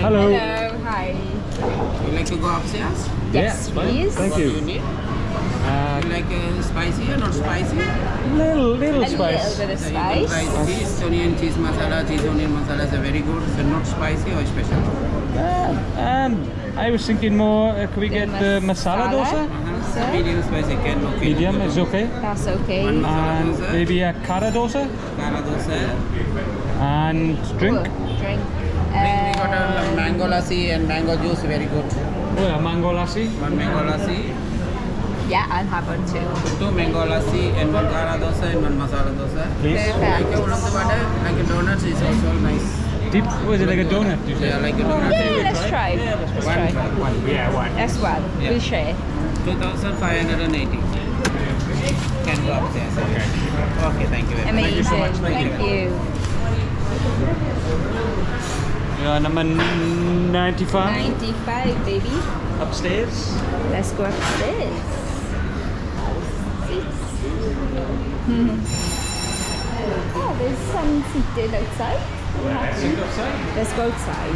Hello. Hello. Hi. You like to go upstairs? Yes, please. Thank What do you. you need? You like spicy or not spicy? Little A spice. little bit of So you can try spice. cheese, onion, cheese masala. Cheese onion masala is very good. So not spicy or special? I was thinking more, could we get the masala dosa? Dosa. Medium spicy can okay. Medium is okay. That's okay. One And dosa. maybe a kara dosa Kara dosa. and drink. Ooh, drink. We got a mango lassi and mango juice, very good. Oh, a mango lassi. One mango lassi, Yeah, I'll have one too. two mango lassi, and one kara dosa and one masala dosa. Please. Like Perfect. one of the butter, like a donuts is also nice. Deep, was it like a donut? You Yeah, said? like a donut. Yeah, let's try. Let's try. One. Yeah, one. That's one. Yeah. We'll share. 2,580. Can go upstairs. Okay. Okay, thank you very much. Amazing. you so much. Thank you. Yeah, number 95 95, baby. upstairs. Let's go upstairs. Oh, there's some seated outside. Let's go outside.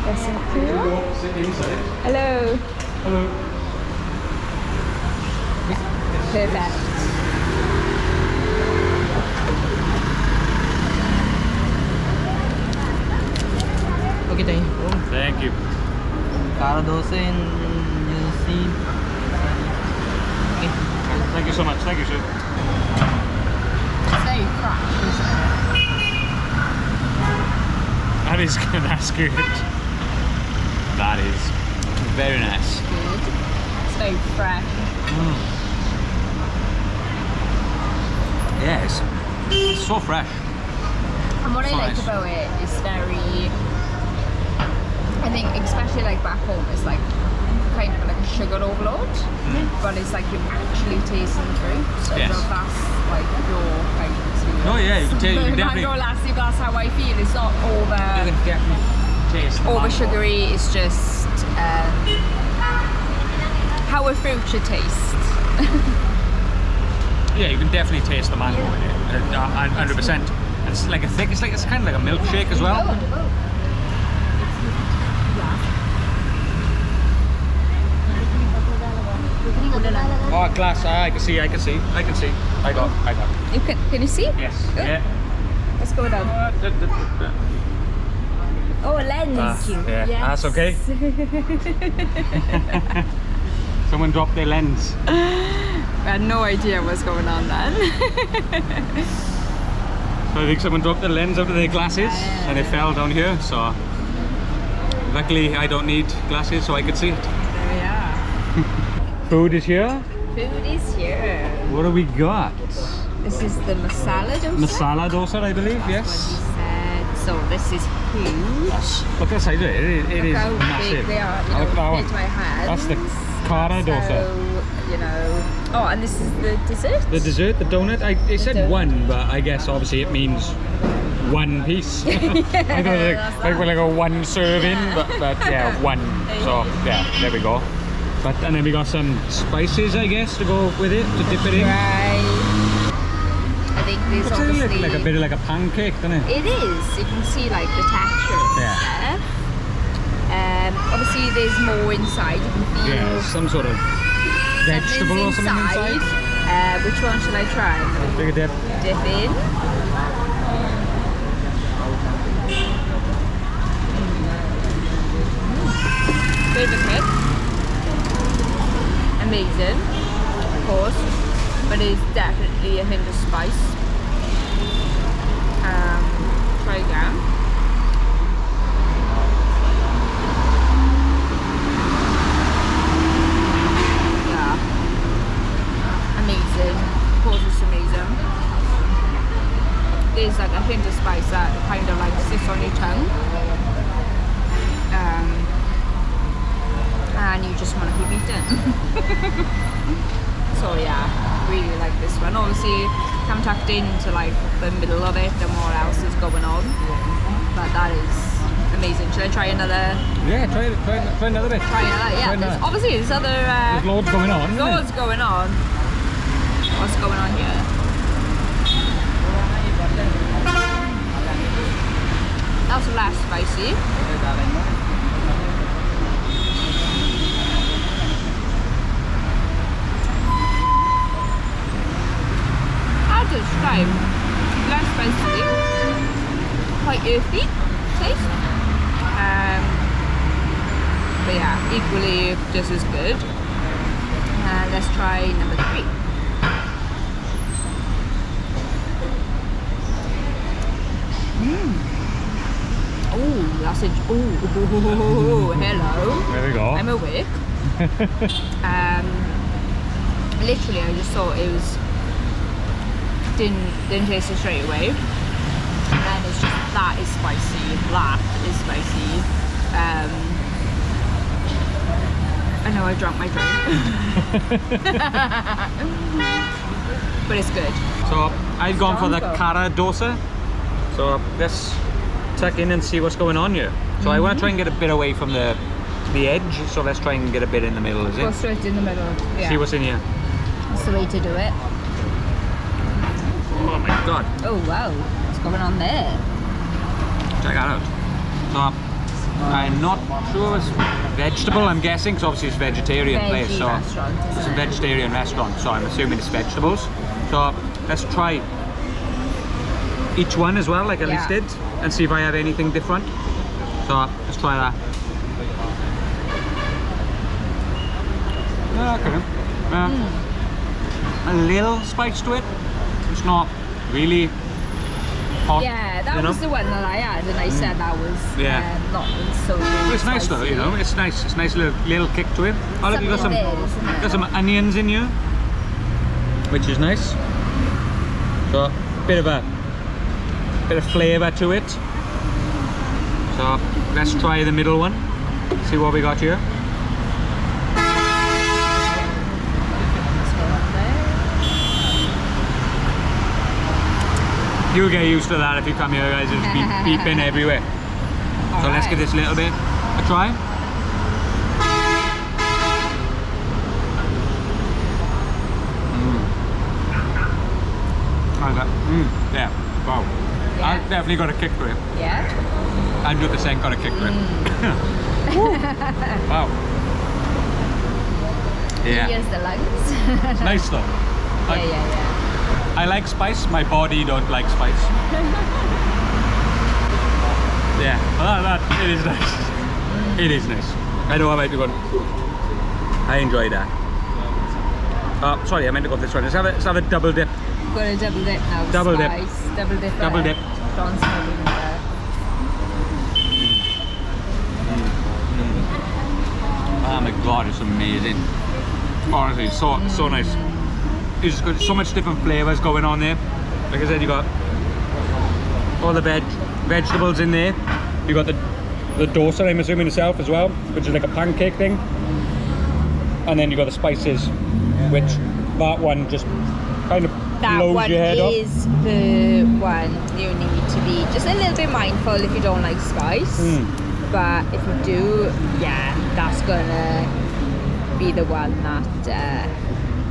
There's some cool. Sit inside. Hello. Hello. Perfect. Okay, thank you. Thank you. Kara dosa and you see. Okay. Thank you so much. Thank you, sir. It's very fresh. That is good. That's good. That is very nice. Good. It's very fresh. Yes. It's so fresh. And what I like Nice. about it is very, I think especially like back home, it's like kind of like a sugar overload, but it's like you're actually tasting the fruit. So Yes. that's like your kind of experience. Oh yeah, you can tell. You can definitely. Mango lassi, but that's how I feel. It's not You over can definitely taste the over mango. sugary. It's just how a fruit should taste. Yeah, you can definitely taste the mango in it. 100%. It's like a thick. It's kind of like a milkshake as well. Oh, glass. I can see. I can see. I can see. I got. You can you see? Yes. Oh. Yeah. Let's go down. Oh, a lens. Yeah. Yes. That's okay. Someone dropped their lens. I had no idea what's going on then. So I think someone dropped their lens out of their glasses and it fell down here. So luckily I don't need glasses so I could see it. There we are. Food is here. Food is here. What do we got? This is the masala dosa. Masala dosa, I believe. What Yes. he said. So this is huge. Look at the size of it. It is Look how massive. big they are. You Oh, know, look at that compared one. to my hands. That's the kara dosa. So, you know. Oh, and this is the dessert. The dessert, the donut. It said donut. one, but I guess obviously it means one piece. I thought like a one serving, but yeah, one. So yeah, there we go. But and then we got some spices, I guess, to go with it, to dip it in. Right. I think there's Looks obviously like a bit of like a pancake, doesn't it? It is. You can see like the texture and Yeah. stuff. Obviously there's more inside. You can feel Yeah, some sort of vegetable or something inside. Which one should I try? Take a dip. Dip in. Bit of a kick. Amazing, of course, but it's definitely a hint of spice. Try again. Yeah, amazing. Of course, it's amazing. There's like a hint of spice that kind of like sits on your tongue. And you just want to keep eating. So yeah, really like this one. Obviously, I'm tucked into like the middle of it and what else is going on. But that is amazing. Should I try another? Yeah, try another bit. Try another? Yeah, Try there's, another. obviously there's other. There's loads going on. isn't there? Loads going on. What's going on here? That's less spicy. quite earthy taste. But yeah, equally just as good. Let's try number 3. Oh, that's it. Oh, hello. There we go. I'm awake. Literally, I just thought it was didn't taste it straight away, and then it's just that is spicy. That is spicy. I know I drank my drink, but it's good. So I've gone for the Strong. Cara Dosa. So let's tuck in and see what's going on here. So I want to try and get a bit away from the edge. So let's try and get a bit in the middle, is Go it? straight in the middle. Yeah. See what's in here. That's the way to do it. Oh my god. Oh wow, what's going on there? Check that out. So I'm not sure it's vegetable, I'm guessing, because obviously it's vegetarian place. Veggie So restaurant, it's a isn't it? vegetarian restaurant, so I'm assuming it's vegetables. So let's try each one as well, like Elise did, and see if I have anything different. So let's try that. Okay. A little spice to it. It's not really hot. Yeah, that you know? was the one that I had, and I said that was not so good. But it's nice though, you know. It's nice. It's a nice little kick to it. Oh look, you got some Something there, isn't it? got some onions in here, which is nice. So bit of flavour to it. So let's try the middle one. See what we got here. You'll get used to that if you come here, guys. It's beeping everywhere. So let's give this a little bit a try. Yeah. Wow. Yeah. I've definitely got a kick to it. Yeah. 100% got a kick to it. Wow. Yeah. Here's the lungs. It's nice though. Yeah. I like spice, my body don't like spice. Yeah, it is nice. It is nice. I know I might be going. I enjoy that. Oh, sorry, I meant to go this one. Let's have a double dip. Got a double dip now. Double dip. Spice. Double dip. Double dip. John's not even there. Oh my god, it's amazing. Honestly, so nice. It's just got so much different flavors going on there. Like I said, you got all the vegetables in there. You got the dosa, I'm assuming itself as well, which is like a pancake thing. And then you got the spices, which that one just kind of blows your head off. That one is the one you need to be just a little bit mindful if you don't like spice. But if you do, yeah, that's gonna be the one that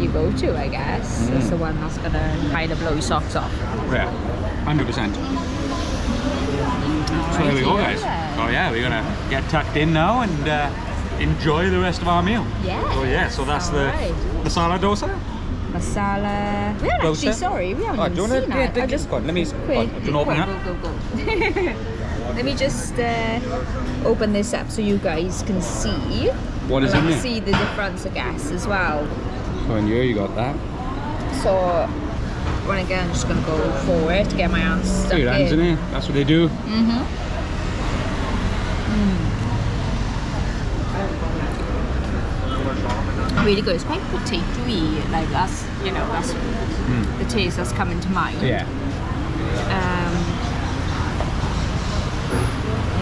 you go to, I guess. That's the one that's gonna kind of blow your socks off. Yeah, 100%. So there we go, guys. Oh yeah, we're gonna get tucked in now and enjoy the rest of our meal. Yeah. Oh yeah, so that's the Masala dosa. Masala. We haven't Dosa? actually, sorry, we haven't do you even wanna- seen yeah, that. take I it. just Go on, let me- quick. go on, do you wanna open Go, it go. Let me just open this up so you guys can see. What is in there? See the difference, I guess, as well. So in here you got that. So, when again, I'm just gonna go forward to get my hands stuck Put your hands in here. That's what they do. Really good. It's quite potatoey. Like that's, you know, that's the taste that's coming to mind. Yeah.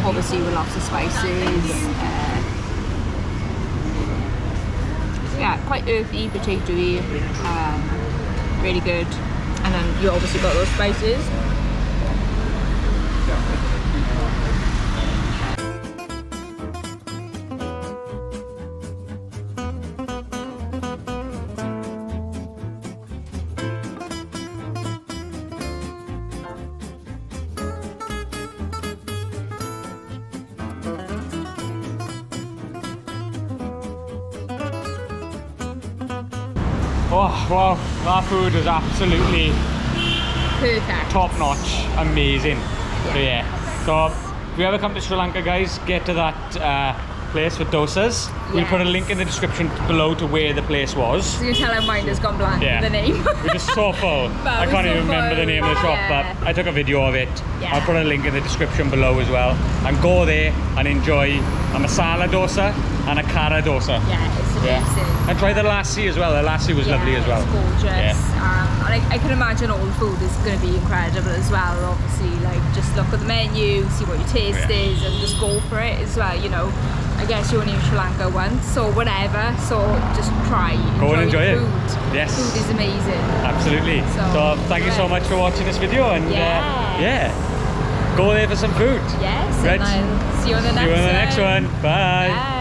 Obviously with lots of spices. Yeah, quite earthy, potatoey. Really good. And then you obviously got those spices. Oh wow, that food is absolutely Perfect. top notch, amazing. So yeah, So if you ever come to Sri Lanka, guys, get to that place with dosas. We'll put a link in the description below to where the place was. So you tell our mind has gone blank Yeah. with the name. We're just so full. I can't even remember the name of the shop, but I took a video of it. Yeah. I'll put a link in the description below as well. And go there and enjoy a masala dosa and a kara dosa. Yeah, it's amazing. And try the lassi as well. The lassi was lovely as well. It's gorgeous. Yeah. And I can imagine all the food is going to be incredible as well. Obviously, like just look at the menu, see what your taste is, and just go for it as well. You know, I guess you're only in Sri Lanka once or whatever, so just try. Go and enjoy it. Food. Yes. Food is amazing. Absolutely. So thank you so much for watching this video, and go there for some food. Yes. Right. And I'll see you on the next one. See you on the next one. Bye. Bye.